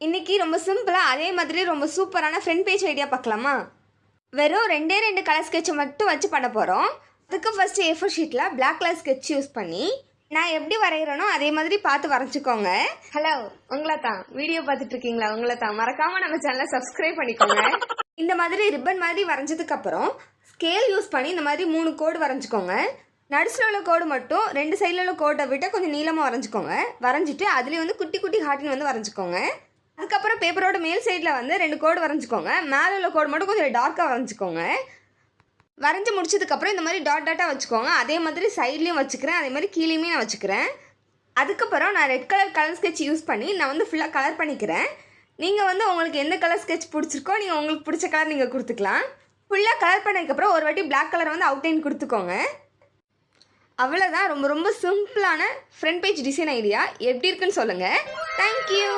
இன்றைக்கி ரொம்ப சிம்பிளாக அதே மாதிரி ரொம்ப சூப்பரான ஃப்ரண்ட் பேஜ் ஐடியா பார்க்கலாமா? வெறும் 2 கலர் ஸ்கெட்சை மட்டும் வச்சு பண்ண போகிறோம். அதுக்கு ஃபஸ்ட்டு A4 ஷீட்டில் பிளாக் கலர் ஸ்கெட்ச் யூஸ் பண்ணி நான் எப்படி வரைகிறேனோ அதே மாதிரி பார்த்து வரைஞ்சிக்கோங்க. ஹலோ, உங்களை தான் வீடியோ பார்த்துட்டு இருக்கீங்களா? உங்களை தான் மறக்காமல் நம்ம சேனலை சப்ஸ்கிரைப் பண்ணிக்கோங்க. இந்த மாதிரி ரிப்பன் மாதிரி வரைஞ்சதுக்கப்புறம் ஸ்கேல் யூஸ் பண்ணி இந்த மாதிரி 3 கோடு வரைஞ்சிக்கோங்க. நடுசில் உள்ள கோடு மட்டும் 2 சைடில் உள்ள கோட்டை விட்டு கொஞ்சம் நீளமாக வரைஞ்சிக்கோங்க. வரைஞ்சிட்டு அதுலேயும் வந்து குட்டி குட்டி ஹார்ட்டின் வந்து வரைஞ்சிக்கோங்க. அதுக்கப்புறம் பேப்பரோட மேல் சைடில் வந்து 2 கோடு வரைஞ்சிக்கோங்க. மேலே உள்ள கோடு மட்டும் கொஞ்சம் டார்க்காக வரைஞ்சிக்கோங்க. வரைஞ்சி முடிச்சதுக்கப்புறம் இந்த மாதிரி டாட்டாக வச்சுக்கோங்க. அதே மாதிரி சைட்லேயும் வச்சுக்கிறேன், அதே மாதிரி கீழேயுமே நான் வச்சுக்கிறேன். அதுக்கப்புறம் நான் ரெட் கலர் ஸ்கெட்ச் யூஸ் பண்ணி நான் வந்து ஃபுல்லாக கலர் பண்ணிக்கிறேன். நீங்கள் வந்து உங்களுக்கு எந்த கலர் ஸ்கெட்ச் பிடிச்சிருக்கோ நீங்கள் உங்களுக்கு பிடிச்ச கலர் நீங்கள் கொடுத்துக்கலாம். ஃபுல்லாக கலர் பண்ணதுக்கப்புறம் ஒரு வாட்டி பிளாக் கலர் வந்து அவுட்லைன் கொடுத்துக்கோங்க. அவ்வளோதான். ரொம்ப ரொம்ப சிம்பிளான ஃப்ரண்ட் பேஜ் டிசைன் ஐடியா. எப்படி இருக்குன்னு சொல்லுங்கள். தேங்க்யூ.